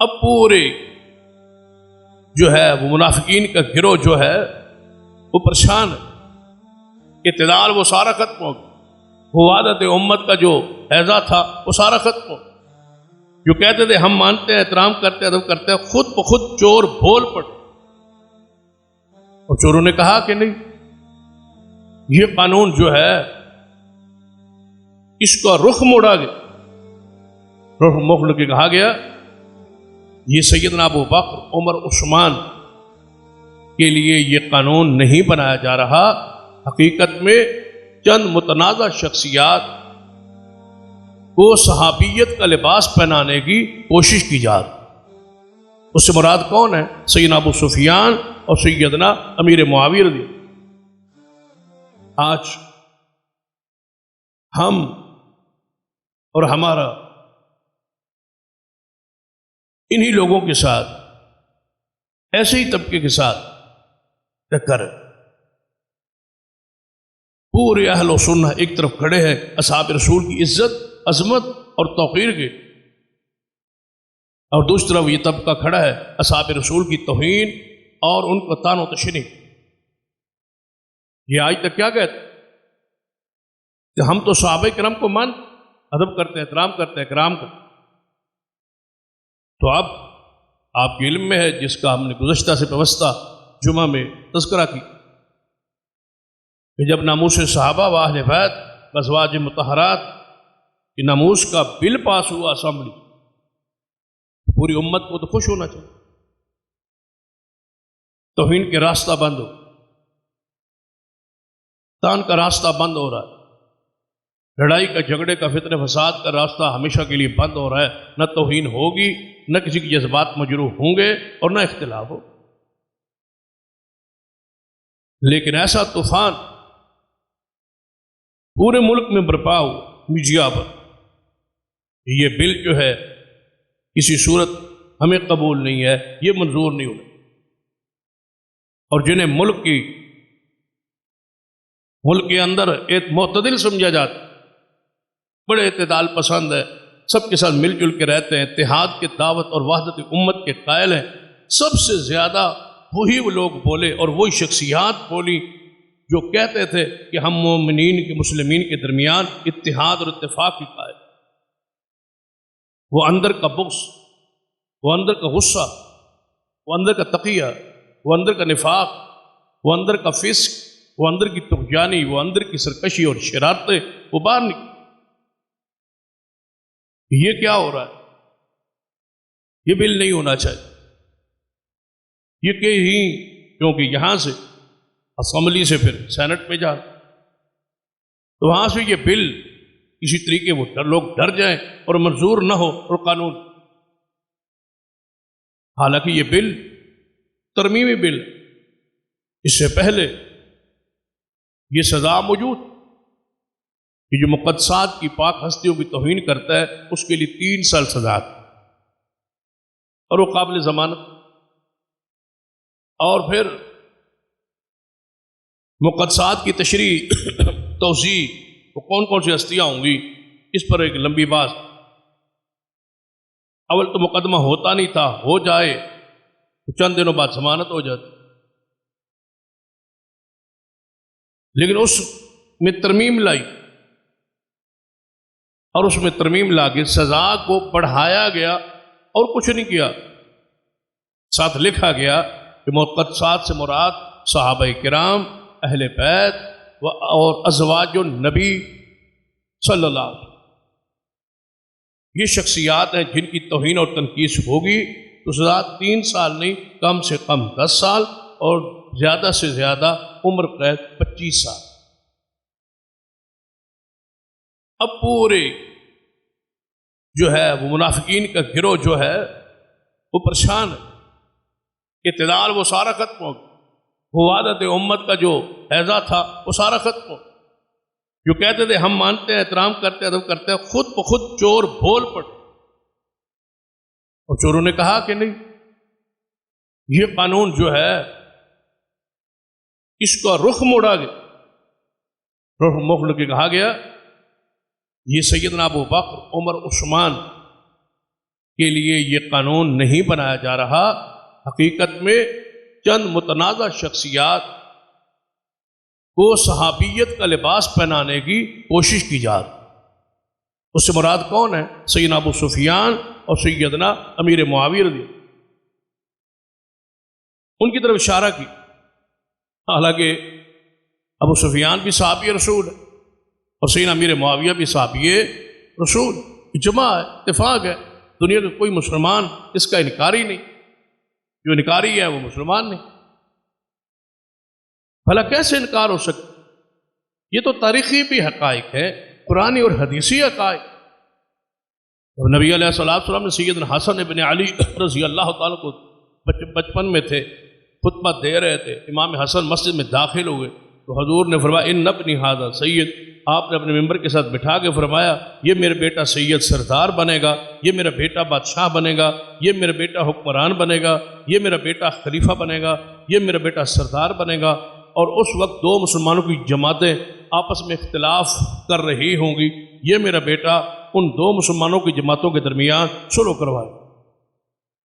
اب پورے جو ہے وہ منافقین کا گروہ جو ہے وہ پریشان ہے، اعتدال وہ سارا ختم ہو گیا، وہ وحدت امت کا جو اعزا تھا وہ سارا ختم ہو گیا۔ جو کہتے تھے ہم مانتے ہیں، احترام کرتے ہیں، ادب کرتے ہیں، خود بخود چور بول پڑے، اور چوروں نے کہا کہ نہیں، یہ قانون جو ہے اس کا رخ موڑا گیا، رخ موڑ کے کہا گیا یہ سیدنا ابو بکر، عمر، عثمان کے لیے یہ قانون نہیں بنایا جا رہا، حقیقت میں چند متنازع شخصیات کو صحابیت کا لباس پہنانے کی کوشش کی جا رہی۔ اس سے مراد کون ہے؟ سیدنا ابو سفیان اور سیدنا امیر معاویہ رضی اللہ۔ آج ہم اور ہمارا انہی لوگوں کے ساتھ، ایسے ہی طبقے کے ساتھ ٹکر ہے۔ پورے اہل و سنہ ایک طرف کھڑے ہیں اصحاب رسول کی عزت، عظمت اور توقیر کے، اور دوسری طرف یہ طبقہ کھڑا ہے اصحاب رسول کی توہین اور ان کو طعن و تشنیع۔ یہ آج تک کیا کہتے کہ ہم تو صحابہ کرام کو مان ادب کرتے ہیں، احترام کرتے ہیں، کرام کرتے ہیں۔ تو اب آپ کے علم میں ہے، جس کا ہم نے گزشتہ سے پیوستہ جمعہ میں تذکرہ کی، کہ جب ناموس صحابہ و اہل بیت ازواج مطہرات کی ناموس کا بل پاس ہوا اسمبلی، پوری امت کو تو خوش ہونا چاہیے، توہین کے راستہ بند ہو، طعن کا راستہ بند ہو رہا ہے، لڑائی کا، جھگڑے کا، فتنہ فساد کا راستہ ہمیشہ کے لیے بند ہو رہا ہے، نہ توہین ہوگی، نہ کسی کے جذبات مجروح ہوں گے، اور نہ اختلاف ہو۔ لیکن ایسا طوفان پورے ملک میں برپا ہو میڈیا پر، یہ بل جو ہے کسی صورت ہمیں قبول نہیں ہے، یہ منظور نہیں ہونا، اور جنہیں ملک کے اندر ایک معتدل سمجھا جاتا، بڑے اعتدال پسند ہے، سب کے ساتھ مل جل کے رہتے ہیں، اتحاد کے دعوت اور وحدت امت کے قائل ہیں، سب سے زیادہ وہی وہ لوگ بولے اور وہی شخصیات بولی جو کہتے تھے کہ ہم مومنین کے، مسلمین کے درمیان اتحاد اور اتفاق کی قائل۔ وہ اندر کا بغض، وہ اندر کا غصہ، وہ اندر کا تقیہ، وہ اندر کا نفاق، وہ اندر کا فسق، وہ اندر کی طغیانی، وہ اندر کی سرکشی اور شرارتیں وہ باہر نکلی۔ یہ کیا ہو رہا ہے؟ یہ بل نہیں ہونا چاہیے، یہ کہ ہی کیونکہ یہاں سے اسمبلی سے پھر سینٹ میں جا، تو وہاں سے یہ بل کسی طریقے وہ لوگ ڈر جائیں اور منظور نہ ہو، اور قانون، حالانکہ یہ بل ترمیمی بل، اس سے پہلے یہ سزا موجود کہ جو مقدسات کی، پاک ہستیوں کی توہین کرتا ہے اس کے لیے 3 سال سزا، اور وہ قابل ضمانت۔ اور پھر مقدسات کی تشریح، توسیع، وہ کون کون سی ہستیاں ہوں گی، اس پر ایک لمبی بات۔ اول تو مقدمہ ہوتا نہیں تھا، ہو جائے تو چند دنوں بعد ضمانت ہو جاتی، لیکن اس میں ترمیم لائی، اور اس میں ترمیم لا کے سزا کو بڑھایا گیا، اور کچھ نہیں کیا، ساتھ لکھا گیا کہ مقدسات سے مراد صحابہ کرام، اہل بیت اور ازواج النبی صلی اللہ علیہ وسلم، یہ شخصیات ہیں جن کی توہین اور تنقید ہوگی تو سزا 3 سال نہیں، کم سے کم 10 سال، اور زیادہ سے زیادہ عمر قید 25 سال۔ اب پورے جو ہے وہ منافقین کا گروہ جو ہے وہ پریشان ہے، اعتدال وہ سارا ختم ہو گیا، وہ وحدت امت کا جو اعزا تھا وہ سارا ختم ہو گیا۔ جو کہتے تھے ہم مانتے ہیں، احترام کرتے ہیں، ادب کرتے ہیں، خود بخود چور بول پڑے، اور چوروں نے کہا کہ نہیں، یہ قانون جو ہے اس کا رخ موڑا گیا، رخ موڑ کے کہا گیا یہ سیدنا ابو بکر، عمر، عثمان کے لیے یہ قانون نہیں بنایا جا رہا، حقیقت میں چند متنازع شخصیات کو صحابیت کا لباس پہنانے کی کوشش کی جا رہی۔ اس سے مراد کون ہے؟ سیدنا ابو سفیان اور سیدنا امیر معاویہ رضی اللہ، ان کی طرف اشارہ کی۔ حالانکہ ابو سفیان بھی صحابی رسول ہے اور سیدنا امیر معاویہ بھی صحابی رسول، اجماع ہے، اتفاق ہے، دنیا کا کوئی مسلمان اس کا انکاری نہیں، جو انکاری ہے وہ مسلمان نہیں۔ بھلا کیسے انکار ہو سکتا؟ یہ تو تاریخی بھی حقائق ہے، قرآنی اور حدیثی حقائق۔ جب نبی علیہ السلام نے سیدنا حسن ابن علی رضی اللہ تعالیٰ کو بچپن میں تھے، خطبہ دے رہے تھے، امام حسن مسجد میں داخل ہوئے تو حضور نے فرمایا ان ابنی ھذا سید، آپ نے اپنے ممبر کے ساتھ بٹھا کے فرمایا یہ میرا بیٹا سید سردار بنے گا، یہ میرا بیٹا بادشاہ بنے گا، یہ میرا بیٹا حکمران بنے گا، یہ میرا بیٹا خلیفہ بنے گا، یہ میرا بیٹا سردار بنے گا۔ اور اس وقت دو مسلمانوں کی جماعتیں آپس میں اختلاف کر رہی ہوں گی، یہ میرا بیٹا ان دو مسلمانوں کی جماعتوں کے درمیان صلح کروائے۔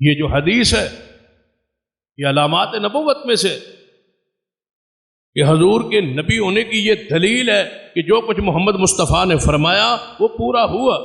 یہ جو حدیث ہے یہ علامات نبوت میں سے کہ حضور کے نبی ہونے کی یہ دلیل ہے کہ جو کچھ محمد مصطفیٰ نے فرمایا وہ پورا ہوا،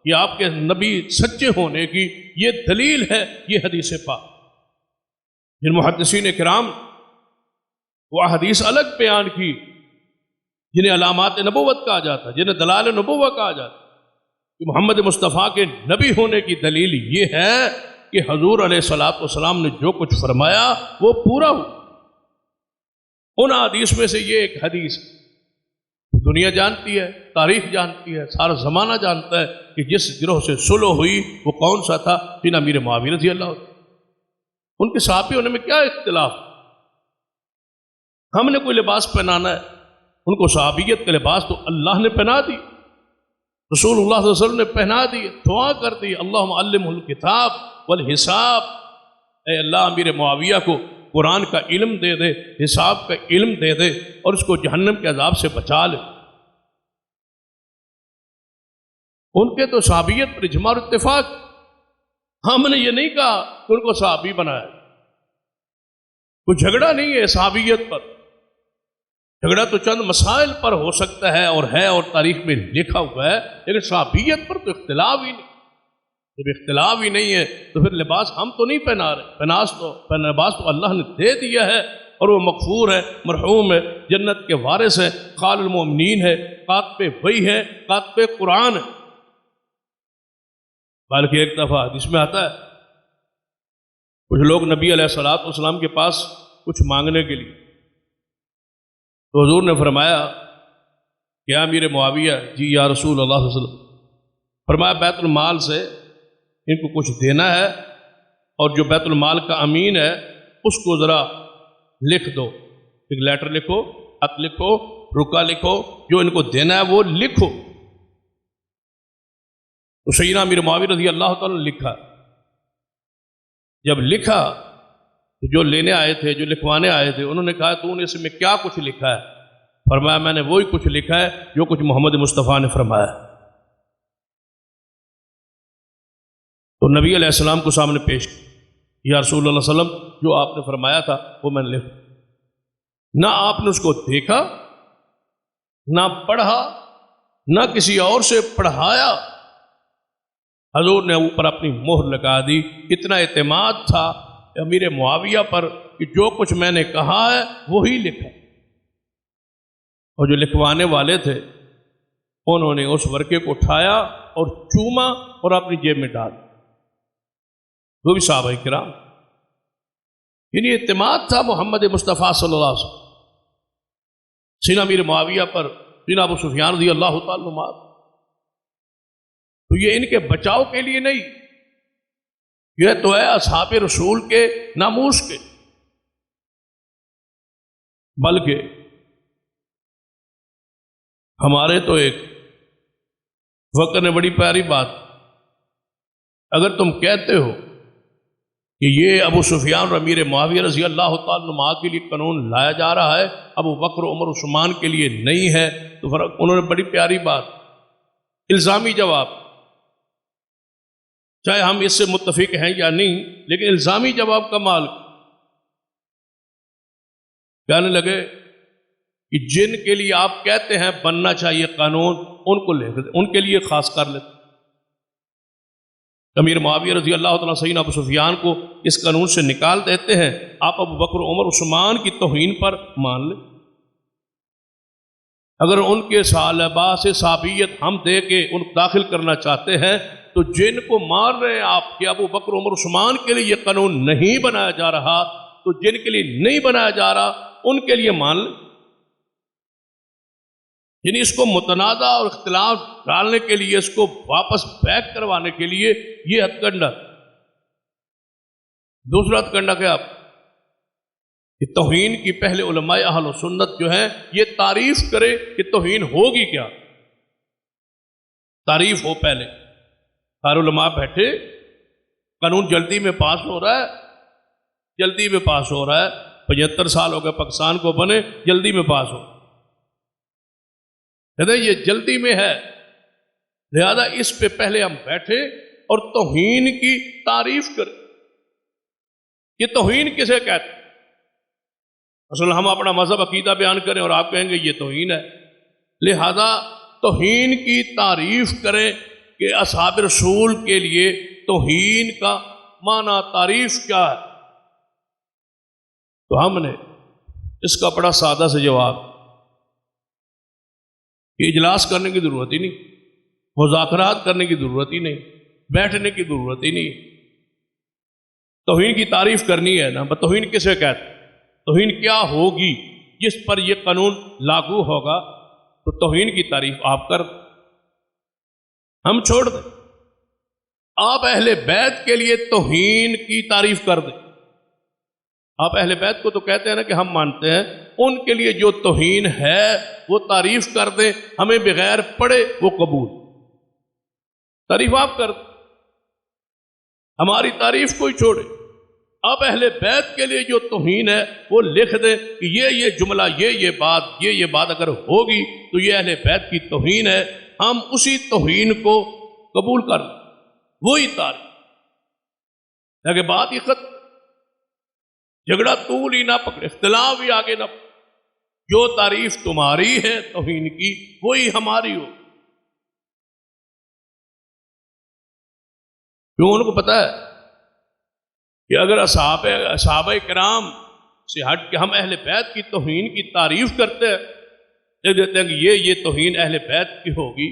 یہ آپ کے نبی سچے ہونے کی یہ دلیل ہے۔ یہ حدیث پاک جن محدثین کرام وہ حدیث الگ بیان کی، جنہیں علامات نبوت کہا جاتا ہے، جنہیں دلائل نبوت کہا جاتا ہے، کہ محمد مصطفیٰ کے نبی ہونے کی دلیل یہ ہے کہ حضور علیہ السلام نے جو کچھ فرمایا وہ پورا ہوا۔ ان حدیث میں سے یہ ایک حدیث دنیا جانتی ہے، تاریخ جانتی ہے، سارا زمانہ جانتا ہے کہ جس گروہ سے صلح ہوئی وہ کون سا تھا؟ سیدنا امیر معاویہ رضی اللہ عنہ۔ ان کے صحابی ہونے میں کیا اختلاف؟ ہم نے کوئی لباس پہنانا ہے، ان کو صحابیت کا لباس تو اللہ نے پہنا دی، رسول اللہ صلی اللہ علیہ وسلم نے پہنا دی، دعا کر دی اللہم علمہ الکتاب والحساب، اے اللہ امیر معاویہ کو قرآن کا علم دے دے، حساب کا علم دے دے، اور اس کو جہنم کے عذاب سے بچا لے۔ ان کے تو صحابیت پر اجماع اور اتفاق، ہم نے یہ نہیں کہا کہ ان کو صحابی بنایا، کوئی جھگڑا نہیں ہے صحابیت پر، جھگڑا تو چند مسائل پر ہو سکتا ہے اور ہے اور تاریخ میں لکھا ہوا ہے، لیکن صحابیت پر تو اختلاف ہی نہیں۔ جب اختلاف ہی نہیں ہے تو پھر لباس ہم تو نہیں پہنا رہے، لباس تو اللہ نے دے دیا ہے، اور وہ مغفور ہے، مرحوم ہے، جنت کے وارث ہے، خال المؤمنین ہے، کاتب وحی ہے، کاتب قرآن ہے۔ بلکہ ایک دفعہ حدیث میں آتا ہے کچھ لوگ نبی علیہ السلام کے پاس کچھ مانگنے کے لیے، تو حضور نے فرمایا کیا امیر معاویہ؟ جی یا رسول اللہ صلی اللہ علیہ وسلم۔ فرمایا بیت المال سے ان کو کچھ دینا ہے، اور جو بیت المال کا امین ہے اس کو ذرا لکھ دو، ایک لیٹر لکھو، خط لکھو، رکا لکھو، جو ان کو دینا ہے وہ لکھو۔ تو سیدنا امیر معاویہ رضی اللہ تعالیٰ نے لکھا۔ جب لکھا تو جو لینے آئے تھے، جو لکھوانے آئے تھے، انہوں نے کہا تو نے اس میں کیا کچھ لکھا ہے؟ فرمایا میں نے وہی کچھ لکھا ہے جو کچھ محمد مصطفیٰ نے فرمایا۔ تو نبی علیہ السلام کو سامنے پیش کیا، یا رسول اللہ صلی اللہ علیہ وسلم جو آپ نے فرمایا تھا وہ میں نے لکھا۔ نہ آپ نے اس کو دیکھا، نہ پڑھا، نہ کسی اور سے پڑھایا، حضور نے اوپر اپنی مہر لگا دی۔ اتنا اعتماد تھا امیر معاویہ پر کہ جو کچھ میں نے کہا ہے وہی لکھا۔ اور جو لکھوانے والے تھے انہوں نے اس ورقے کو اٹھایا اور چوما اور اپنی جیب میں ڈال، وہ بھی صحابہ کرام۔ یعنی اعتماد تھا محمد مصطفیٰ صلی اللہ علیہ وسلم سیدنا امیر معاویہ پر، سیدنا ابو سفیان رضی اللہ تعالیٰ عنہ۔ تو یہ ان کے بچاؤ کے لیے نہیں، یہ تو ہے اصحاب رسول کے ناموس کے، بلکہ ہمارے تو ایک فقہ نے بڑی پیاری بات، اگر تم کہتے ہو کہ یہ ابو سفیان اور امیر معاویہ رضی اللہ تعالیٰ عنہ کے لیے قانون لایا جا رہا ہے، ابو بکر عمر عثمان کے لیے نہیں ہے، تو انہوں نے بڑی پیاری بات، الزامی جواب، چاہے ہم اس سے متفق ہیں یا نہیں، لیکن الزامی جواب کا مال کہنے لگے کہ جن کے لیے آپ کہتے ہیں بننا چاہیے قانون، ان کو لے دیں، ان کے لیے خاص کر لیتے۔ امیر معاویہ رضی اللہ تعالیٰ سیدنا ابو سفیان کو اس قانون سے نکال دیتے ہیں، آپ ابو بکر عمر عثمان کی توہین پر مان لیں۔ اگر ان کے لباس صحابیت ہم دے کے ان کو داخل کرنا چاہتے ہیں تو جن کو مار رہے ہیں آپ کہ ابو بکر عمر عثمان کے لیے یہ قانون نہیں بنایا جا رہا، تو جن کے لیے نہیں بنایا جا رہا ان کے لیے مان لیں۔ یعنی اس کو متنازع اور اختلاف ڈالنے کے لیے، اس کو واپس بیک کروانے کے لیے یہ ہتھ کنڈا۔ دوسرا ہتھ کنڈا کیا؟ کہ توہین کی پہلے علماء اہل و سنت جو ہیں یہ تعریف کرے کہ توہین ہوگی کیا، تعریف ہو پہلے۔ ہر علماء بیٹھے، قانون جلدی میں پاس ہو رہا ہے، جلدی میں پاس ہو رہا ہے، 75 سال ہو گئے پاکستان کو بنے، جلدی میں پاس ہو، کہتے ہیں یہ جلدی میں ہے، لہذا اس پہ پہلے ہم بیٹھے اور توہین کی تعریف کریں۔ یہ توہین کسے کہتے ہیں؟ اصل ہم اپنا مذہب عقیدہ بیان کریں اور آپ کہیں گے یہ توہین ہے، لہذا توہین کی تعریف کریں کہ اصحاب رسول کے لیے توہین کا معنی تعریف کیا ہے۔ تو ہم نے اس کا بڑا سادہ سے جواب کہ اجلاس کرنے کی ضرورت ہی نہیں، مذاکرات کرنے کی ضرورت ہی نہیں، بیٹھنے کی ضرورت ہی نہیں۔ توہین کی تعریف کرنی ہے نا، توہین کسے کہتے ہیں؟ توہین کیا ہوگی جس پر یہ قانون لاگو ہوگا، تو توہین کی تعریف آپ کر دیں، ہم چھوڑ دیں۔ آپ اہل بیت کے لیے توہین کی تعریف کر دیں۔ آپ اہل بیت کو تو کہتے ہیں نا کہ ہم مانتے ہیں، ان کے لیے جو توہین ہے وہ تعریف کر دیں، ہمیں بغیر پڑھے وہ قبول، تعریف آپ کر دیں، ہماری تعریف کوئی چھوڑے۔ آپ اہل بیت کے لیے جو توہین ہے وہ لکھ دیں کہ یہ جملہ، یہ بات اگر ہوگی تو یہ اہل بیت کی توہین ہے، ہم اسی توہین کو قبول کر لیں، وہی تعریف، لیکن بات ہی ختم، جھگڑا طول ہی نہ پکڑے، اختلاف ہی آگے نہ پکڑے، جو تعریف تمہاری ہے توہین کی وہی ہماری ہو۔ کیوں؟ ان کو پتہ ہے کہ اگر صحابہ کرام سے ہٹ کے ہم اہل بیت کی توہین کی تعریف کرتے ہیں، دیکھ دیتے ہیں کہ یہ توہین اہل بیت کی ہوگی،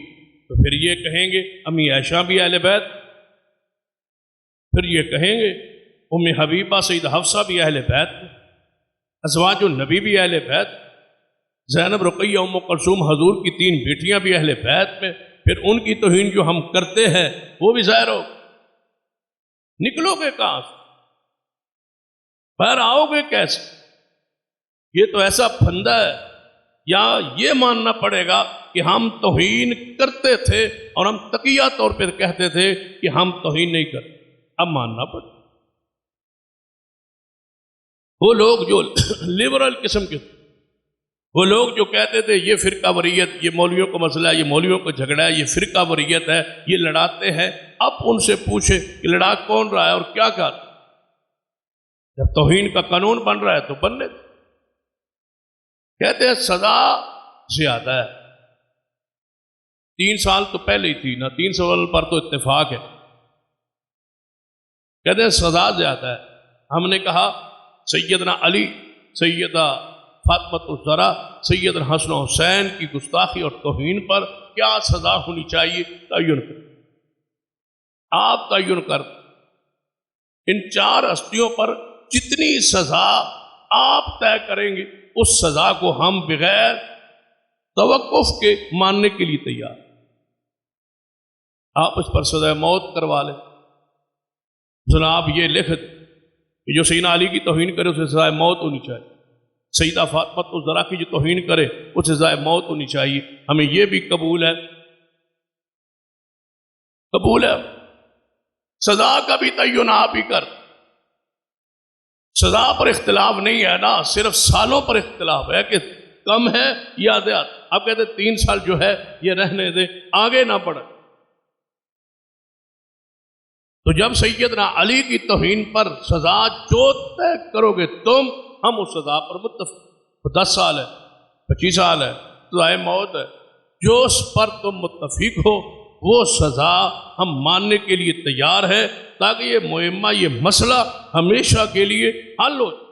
تو پھر یہ کہیں گے امی عائشہ بھی اہل بیت، پھر یہ کہیں گے ام حبیبہ سیدہ حفصہ بھی اہل بیت، ازواج النبی بھی اہل بیت، زینب رقیہ ام کلثوم حضور کی 3 بیٹیاں بھی اہل بیت میں، پھر ان کی توہین جو ہم کرتے ہیں وہ بھی ظاہر ہو، نکلو گے کہاں سے؟ باہر آؤ گے کیسے؟ یہ تو ایسا پھندا ہے، یا یہ ماننا پڑے گا کہ ہم توہین کرتے تھے اور ہم تقیہ طور پہ کہتے تھے کہ ہم توہین نہیں کرتے، اب ماننا پڑے۔ وہ لوگ جو لبرل قسم کے، وہ لوگ جو کہتے تھے یہ فرقہ وریت، یہ مولویوں کا مسئلہ ہے، یہ مولویوں کا جھگڑا ہے، یہ فرقہ وریت ہے، یہ لڑاتے ہیں، اب ان سے پوچھے کہ لڑا کون رہا ہے اور کیا کہتے؟ جب توہین کا قانون بن رہا ہے تو بننے دیں۔ کہتے ہیں سزا زیادہ ہے، 3 سال تو پہلے ہی تھی نا، 3 سال پر تو اتفاق ہے، کہتے ہیں سزا زیادہ ہے۔ ہم نے کہا سیدنا علی، سیدہ فاطمہ الزہرا، سیدنا حسن و حسین کی گستاخی اور توہین پر کیا سزا ہونی چاہیے؟ تعین کر، آپ تعین کر، ان 4 ہستیوں پر جتنی سزا آپ طے کریں گے اس سزا کو ہم بغیر توقف کے ماننے کے لیے تیار، آپ اس پر سزا موت کروا لیں۔ جناب یہ لکھ دیں کہ جو سیدنا علی کی توہین کرے اسے سزا موت ہونی چاہیے، سیدہ فاطمہ الزہرا کی جو توہین کرے اسے سزا موت ہونی چاہیے، ہمیں یہ بھی قبول ہے، قبول ہے۔ سزا کا بھی تعین آپ ہی کر، سزا پر اختلاف نہیں ہے نا، صرف سالوں پر اختلاف ہے کہ کم ہے یا زیادہ۔ آپ کہتے ہیں 3 سال جو ہے یہ رہنے دیں، آگے نہ بڑھے۔ تو جب سیدنا علی کی توہین پر سزا جو طے کرو گے تم، ہم اس سزا پر متفق، 10 سال ہے، 25 سال ہے، سزائے موت ہے، جو اس پر تم متفق ہو وہ سزا ہم ماننے کے لیے تیار ہے، تاکہ یہ معمہ، یہ مسئلہ ہمیشہ کے لیے حل ہو۔